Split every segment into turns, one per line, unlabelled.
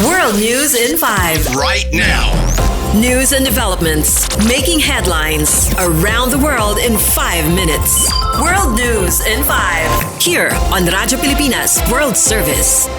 World News in 5.
Right now.
News and developments making headlines around the world in 5 minutes. World News in 5. Here on Radyo Pilipinas World Service.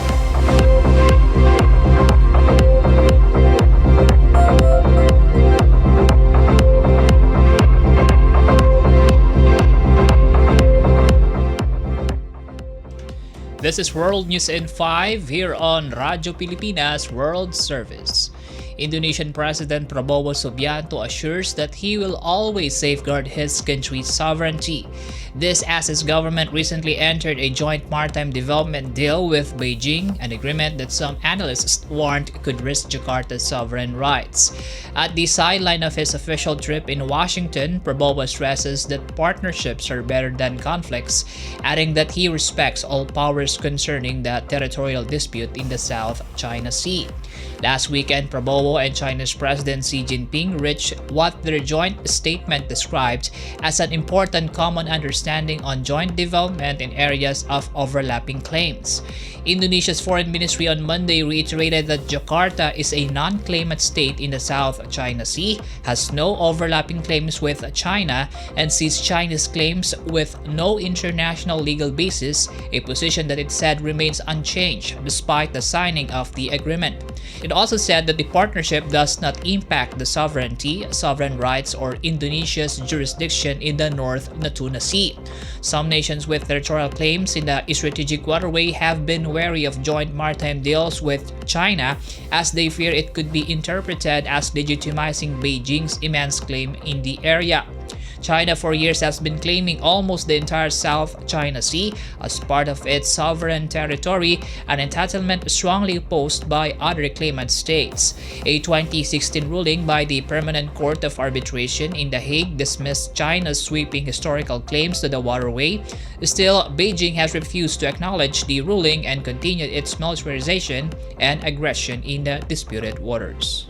This is World News in 5 here on Radyo Pilipinas World Service. Indonesian President Prabowo Subianto assures that he will always safeguard his country's sovereignty. This as his government recently entered a joint maritime development deal with Beijing, an agreement that some analysts warned could risk Jakarta's sovereign rights. At the sideline of his official trip in Washington, Prabowo stresses that partnerships are better than conflicts, adding that he respects all powers concerning the territorial dispute in the South China Sea. Last weekend, Prabowo and China's President Xi Jinping reached what their joint statement described as an important common understanding on joint development in areas of overlapping claims. Indonesia's foreign ministry on Monday reiterated that Jakarta is a non-claimant state in the South China Sea, has no overlapping claims with China, and sees China's claims with no international legal basis, a position that it said remains unchanged despite the signing of the agreement. It also said that the partnership does not impact the sovereignty, sovereign rights, or Indonesia's jurisdiction in the North Natuna Sea. Some nations with territorial claims in the strategic waterway have been wary of joint maritime deals with China as they fear it could be interpreted as legitimizing Beijing's immense claim in the area. China for years has been claiming almost the entire South China Sea as part of its sovereign territory, an entitlement strongly opposed by other claimant states. A 2016 ruling by the Permanent Court of Arbitration in The Hague dismissed China's sweeping historical claims to the waterway. Still, Beijing has refused to acknowledge the ruling and continued its militarization and aggression in the disputed waters.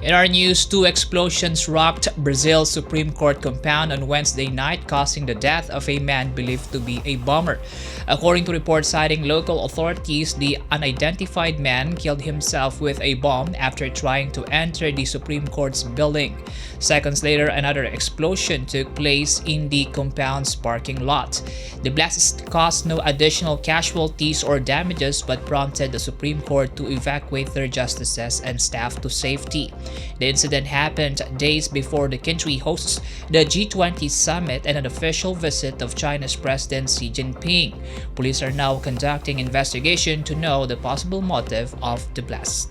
In our news, 2 explosions rocked Brazil's Supreme Court compound on Wednesday night, causing the death of a man believed to be a bomber. According to reports citing local authorities, the unidentified man killed himself with a bomb after trying to enter the Supreme Court's building. Seconds later, another explosion took place in the compound's parking lot. The blast caused no additional casualties or damages but prompted the Supreme Court to evacuate their justices and staff to safety. The incident happened days before the country hosts the G20 summit and an official visit of China's President Xi Jinping. Police are now conducting investigation to know the possible motive of the blast.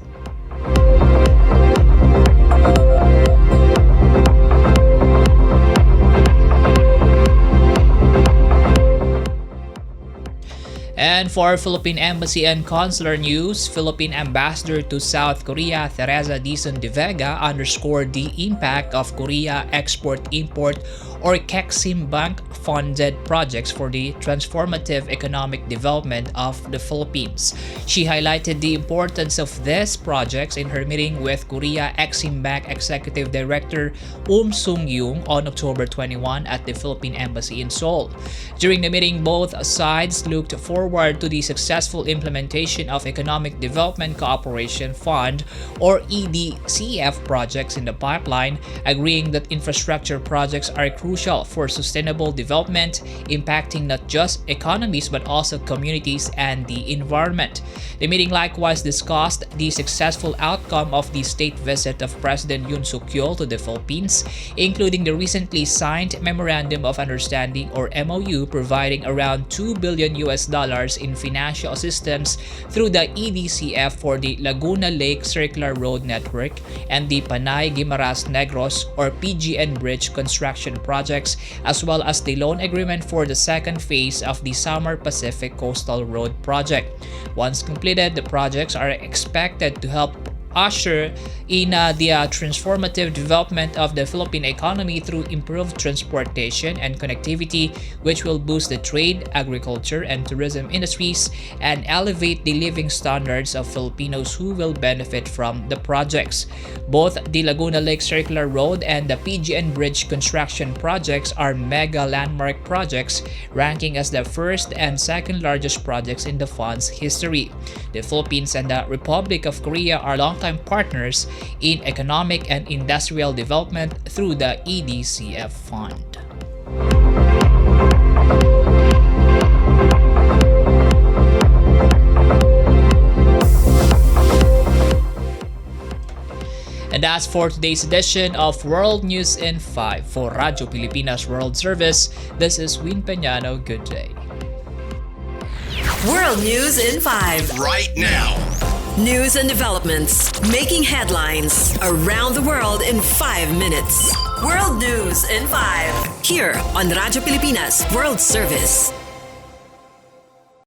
And for Philippine Embassy and Consular news, Philippine Ambassador to South Korea Teresa Dizon de Vega underscored the impact of Korea Export-Import or KEXIM Bank-funded projects for the transformative economic development of the Philippines. She highlighted the importance of these projects in her meeting with Korea Exim Bank Executive Director Sung-Yung on October 21 at the Philippine Embassy in Seoul. During the meeting, both sides looked forward to the successful implementation of Economic Development Cooperation Fund or EDCF projects in the pipeline, agreeing that infrastructure projects are crucial for sustainable development, impacting not just economies but also communities and the environment. The meeting likewise discussed the successful outcome of the state visit of President Yoon Suk-yeol to the Philippines, including the recently signed Memorandum of Understanding or MOU providing around $2 billion in financial assistance through the EDCF for the Laguna Lake Circular Road Network and the Panay-Guimaras Negros or PGN Bridge construction projects, as well as the loan agreement for the second phase of the Samar Pacific Coastal Road project. Once completed, the projects are expected to help usher in the transformative development of the Philippine economy through improved transportation and connectivity, which will boost the trade, agriculture, and tourism industries and elevate the living standards of Filipinos who will benefit from the projects. Both the Laguna Lake Circular Road and the PGN Bridge construction projects are mega landmark projects, ranking as the first and second largest projects in the fund's history. The Philippines and the Republic of Korea are longtime partners in economic and industrial development through the EDCF Fund. And that's for today's edition of World News in 5. For Radyo Pilipinas World Service, this is Win Peñano. Good day.
World News in 5.
Right now.
News and developments making headlines around the world in 5 minutes. World News in 5. Here on Radyo Pilipinas World Service.